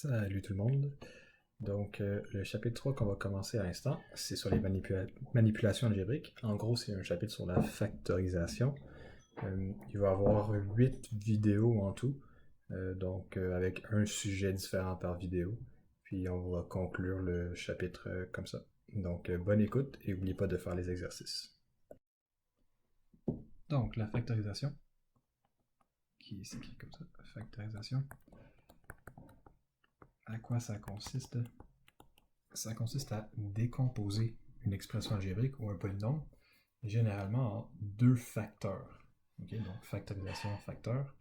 Salut tout le monde. Donc, le chapitre 3 qu'on va commencer à l'instant, c'est sur les manipulations algébriques. En gros, c'est un chapitre sur la factorisation. Il va y avoir 8 vidéos en tout, avec un sujet différent par vidéo. Puis on va conclure le chapitre comme ça. Donc, bonne écoute et n'oubliez pas de faire les exercices. Donc, la factorisation, qui s'écrit comme ça, factorisation. À quoi ça consiste? Ça consiste à décomposer une expression algébrique ou un polynôme, généralement en deux facteurs. Okay? Donc, factorisation, facteur,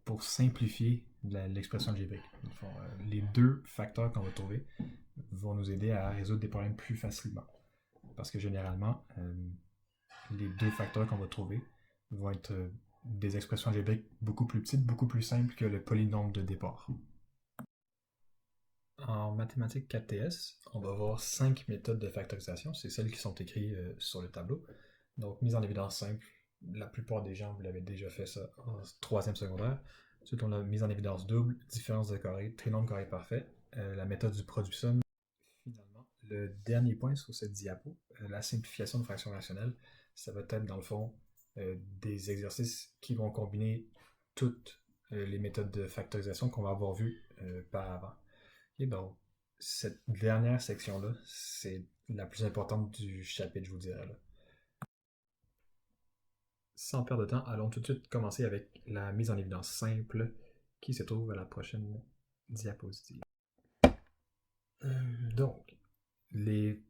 pour simplifier l'expression algébrique. Les deux facteurs qu'on va trouver vont nous aider à résoudre des problèmes plus facilement. Parce que généralement, les deux facteurs qu'on va trouver vont être des expressions algébriques beaucoup plus petites, beaucoup plus simples que le polynôme de départ. En mathématiques 4TS, on va avoir 5 méthodes de factorisation. C'est celles qui sont écrites sur le tableau. Donc, mise en évidence simple, la plupart des gens, vous l'avez déjà fait ça en 3e secondaire. Ensuite, on a mise en évidence double, différence de carré, trinôme carré parfait, la méthode du produit somme. Finalement, le dernier point sur cette diapo, la simplification de fractions rationnelles, ça va être dans le fond des exercices qui vont combiner toutes les méthodes de factorisation qu'on va avoir vues par avant. Et donc, cette dernière section-là, c'est la plus importante du chapitre, je vous dirais. Là. Sans perdre de temps, allons tout de suite commencer avec la mise en évidence simple qui se trouve à la prochaine diapositive. Donc, les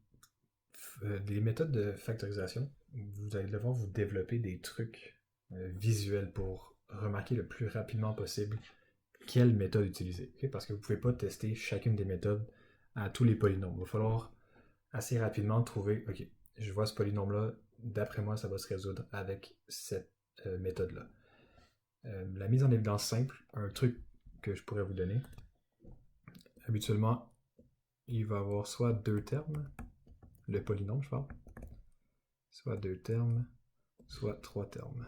méthodes de factorisation, vous allez devoir vous développer des trucs visuels pour remarquer le plus rapidement possible quelle méthode utiliser. Okay? Parce que vous ne pouvez pas tester chacune des méthodes à tous les polynômes. Il va falloir assez rapidement trouver, ok, je vois ce polynôme-là, d'après moi, ça va se résoudre avec cette méthode-là. La mise en évidence simple, un truc que je pourrais vous donner, habituellement, il va avoir soit deux termes, le polynôme, je parle, soit deux termes, soit trois termes.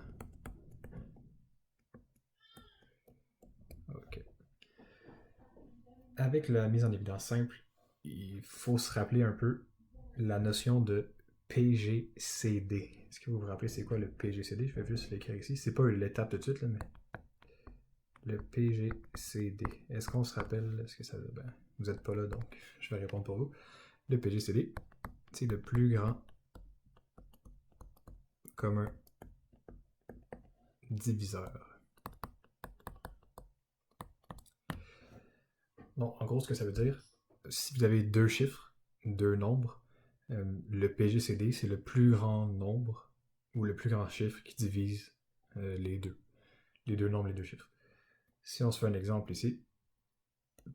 Ok. Avec la mise en évidence simple, il faut se rappeler un peu la notion de PGCD. Est-ce que vous vous rappelez c'est quoi le PGCD? Je vais juste l'écrire ici. C'est pas l'étape tout de suite, là, mais le PGCD. Est-ce qu'on se rappelle? Est-ce que ça. Ben, vous n'êtes pas là, donc je vais répondre pour vous. Le PGCD, c'est le plus grand commun diviseur. Donc, en gros, ce que ça veut dire, si vous avez deux chiffres, deux nombres, le PGCD, c'est le plus grand nombre ou le plus grand chiffre qui divise les deux nombres, les deux chiffres. Si on se fait un exemple ici,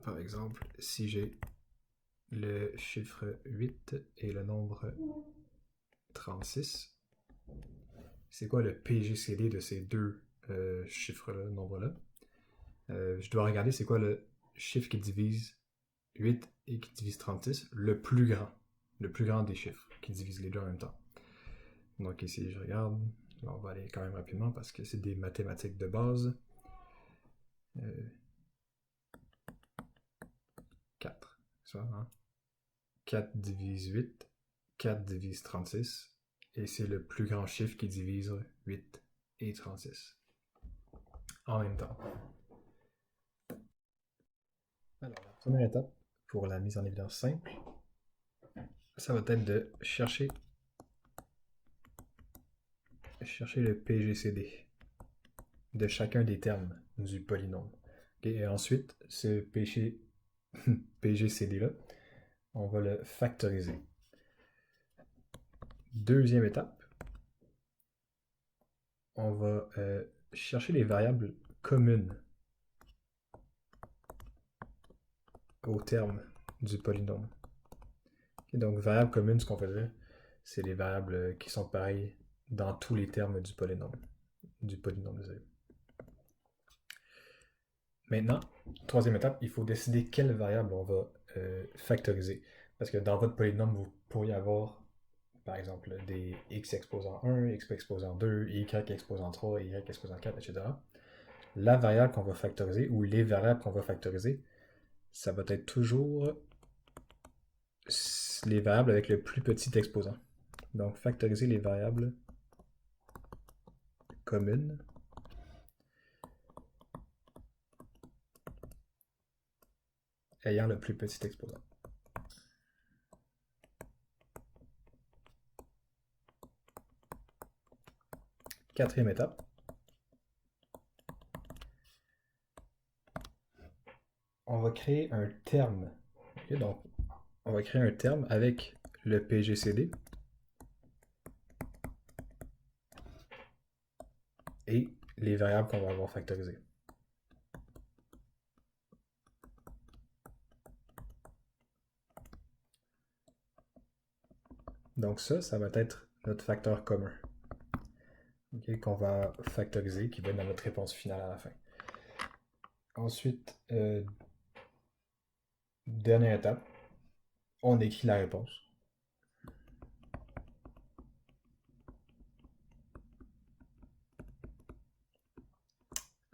par exemple, si j'ai le chiffre 8 et le nombre 36, c'est quoi le PGCD de ces deux chiffres-là, nombres-là? Je dois regarder c'est quoi le chiffre qui divise 8 et qui divise 36, le plus grand des chiffres qui divise les deux en même temps. Donc ici, je regarde, on va aller quand même rapidement parce que c'est des mathématiques de base. 4, ça, hein? 4 divise 8, 4 divise 36, et c'est le plus grand chiffre qui divise 8 et 36 en même temps. Alors, la première étape pour la mise en évidence simple, ça va être de chercher le PGCD de chacun des termes du polynôme. Okay? Et ensuite, ce PGCD-là, on va le factoriser. Deuxième étape, on va chercher les variables communes au terme du polynôme. Et donc, variables communes, ce qu'on faisait, c'est les variables qui sont pareilles dans tous les termes du polynôme. Désolé. Maintenant, troisième étape, il faut décider quelle variable on va factoriser. Parce que dans votre polynôme, vous pourriez avoir, par exemple, des x exposant 1, x exposant 2, y exposant 3, y exposant 4, etc. La variable qu'on va factoriser, ou les variables qu'on va factoriser, ça va être toujours les variables avec le plus petit exposant. Donc, factoriser les variables communes ayant le plus petit exposant. Quatrième étape, on va créer un terme. Okay, donc, on va créer un terme avec le PGCD et les variables qu'on va avoir factorisées. Donc ça va être notre facteur commun, okay, qu'on va factoriser, qui va être dans notre réponse finale à la fin. Ensuite, dernière étape, on écrit la réponse.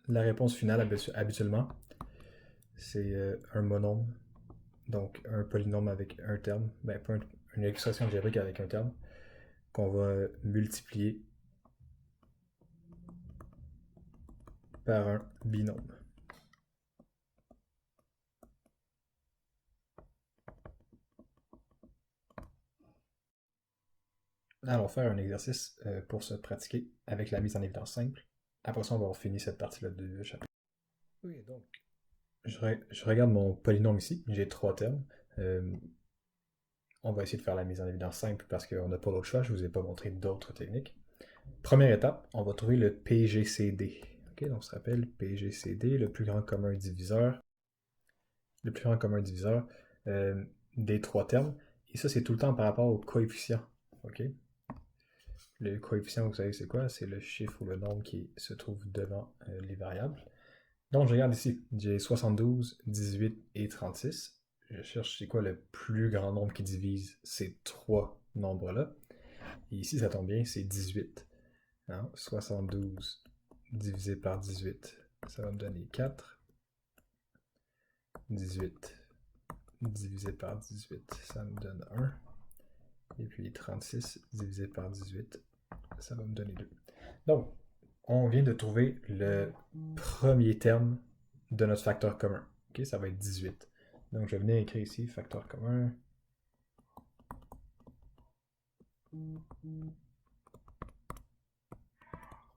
La réponse finale, habituellement, c'est un monôme, donc un polynôme avec un terme, ben pas une expression algébrique avec un terme, qu'on va multiplier par un binôme. Allons faire un exercice pour se pratiquer avec la mise en évidence simple. Après ça, on va avoir fini cette partie-là du chapitre. Oui, donc, je regarde mon polynôme ici. J'ai trois termes. On va essayer de faire la mise en évidence simple parce qu'on n'a pas d'autre choix. Je ne vous ai pas montré d'autres techniques. Première étape, on va trouver le PGCD. Okay, donc, on se rappelle PGCD, le plus grand commun diviseur. Le plus grand commun diviseur des trois termes. Et ça, c'est tout le temps par rapport au coefficient. Okay? Le coefficient, vous savez, c'est quoi? C'est le chiffre ou le nombre qui se trouve devant les variables. Donc, je regarde ici. J'ai 72, 18 et 36. Je cherche c'est quoi le plus grand nombre qui divise ces trois nombres-là. Et ici, ça tombe bien, c'est 18. Hein? 72 divisé par 18, ça va me donner 4. 18 divisé par 18, ça me donne 1. Et puis 36 divisé par 18, ça va me donner 2. Donc, on vient de trouver le premier terme de notre facteur commun. Okay, ça va être 18. Donc, je vais venir écrire ici facteur commun. On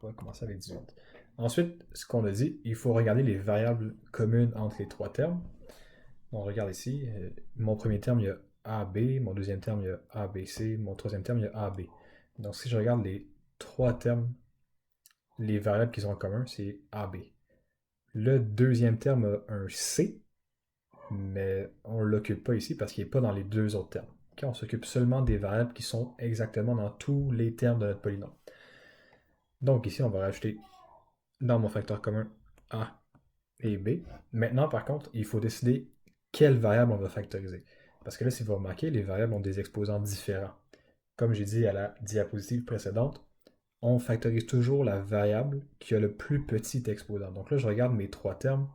va commencer avec 18. Ensuite, ce qu'on a dit, il faut regarder les variables communes entre les trois termes. On regarde ici, mon premier terme, il y a AB, mon deuxième terme, il y a ABC, mon troisième terme, il y a AB. Donc, si je regarde les trois termes, les variables qu'ils ont en commun, c'est AB. Le deuxième terme a un C, mais on ne l'occupe pas ici parce qu'il n'est pas dans les deux autres termes. Okay, on s'occupe seulement des variables qui sont exactement dans tous les termes de notre polynôme. Donc ici, on va rajouter dans mon facteur commun A et B. Maintenant, par contre, il faut décider quelle variable on va factoriser. Parce que là, si vous remarquez, les variables ont des exposants différents. Comme j'ai dit à la diapositive précédente, on factorise toujours la variable qui a le plus petit exposant. Donc là, je regarde mes trois termes.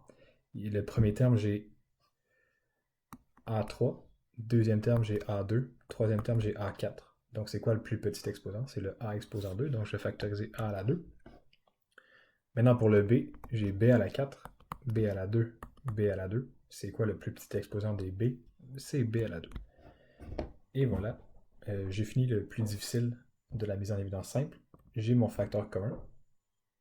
Le premier terme, j'ai A3. Deuxième terme, j'ai A2. Troisième terme, j'ai A4. Donc, c'est quoi le plus petit exposant? C'est le A exposant 2. Donc, je vais factoriser A à la 2. Maintenant, pour le B, j'ai B à la 4, B à la 2, B à la 2. C'est quoi le plus petit exposant des B? C'est B à la 2. Et voilà, j'ai fini le plus difficile de la mise en évidence simple. J'ai mon facteur commun.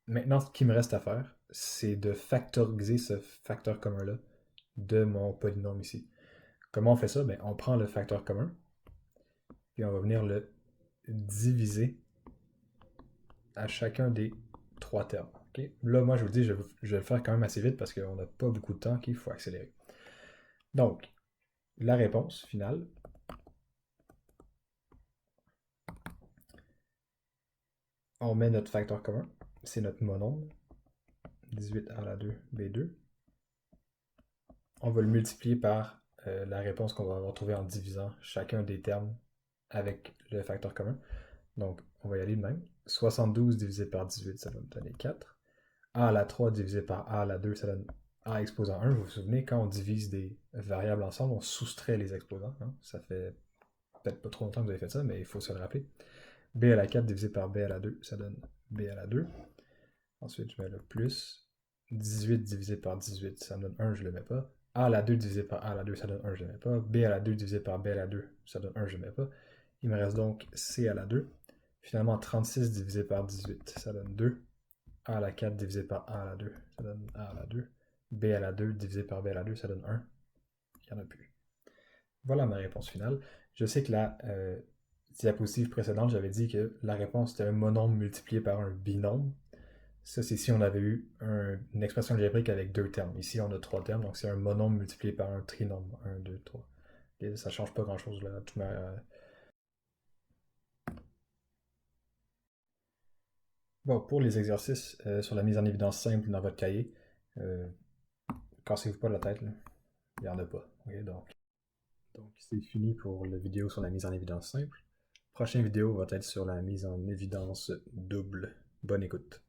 Maintenant, ce qu'il me reste à faire, c'est de factoriser ce facteur commun-là de mon polynôme ici. Comment on fait ça? Ben, on prend le facteur commun, puis on va venir le diviser à chacun des trois termes. Okay? Là, moi, je vous dis, je vais le faire quand même assez vite parce qu'on n'a pas beaucoup de temps, qu'il faut accélérer. Donc, la réponse finale, on met notre facteur commun, c'est notre monôme, 18 à la 2, B2. On va le multiplier par la réponse qu'on va avoir trouvée en divisant chacun des termes avec le facteur commun. Donc, on va y aller de même. 72 divisé par 18, ça va me donner 4. A à la 3 divisé par A à la 2, ça donne A exposant 1, vous vous souvenez, quand on divise des variables ensemble, on soustrait les exposants. Hein? Ça fait peut-être pas trop longtemps que vous avez fait ça, mais il faut se le rappeler. B à la 4 divisé par B à la 2, ça donne B à la 2. Ensuite, je mets le plus. 18 divisé par 18, ça me donne 1, je ne le mets pas. A à la 2 divisé par A à la 2, ça donne 1, je ne le mets pas. B à la 2 divisé par B à la 2, ça donne 1, je ne le mets pas. Il me reste donc C à la 2. Finalement, 36 divisé par 18, ça donne 2. A à la 4 divisé par A à la 2, ça donne A à la 2. B à la 2 divisé par B à la 2, ça donne 1. Il n'y en a plus. Voilà ma réponse finale. Je sais que la diapositive précédente, j'avais dit que la réponse était un monombre multiplié par un binôme. Ça, c'est si on avait eu une expression algébrique avec deux termes. Ici, on a trois termes, donc c'est un monombre multiplié par un trinombre. 1, 2, 3. Et ça ne change pas grand-chose là. Bon, pour les exercices sur la mise en évidence simple dans votre cahier, euh, cassez-vous pas la tête, là. Il n'y en a pas. Okay, donc c'est fini pour la vidéo sur la mise en évidence simple. Prochaine vidéo va être sur la mise en évidence double. Bonne écoute.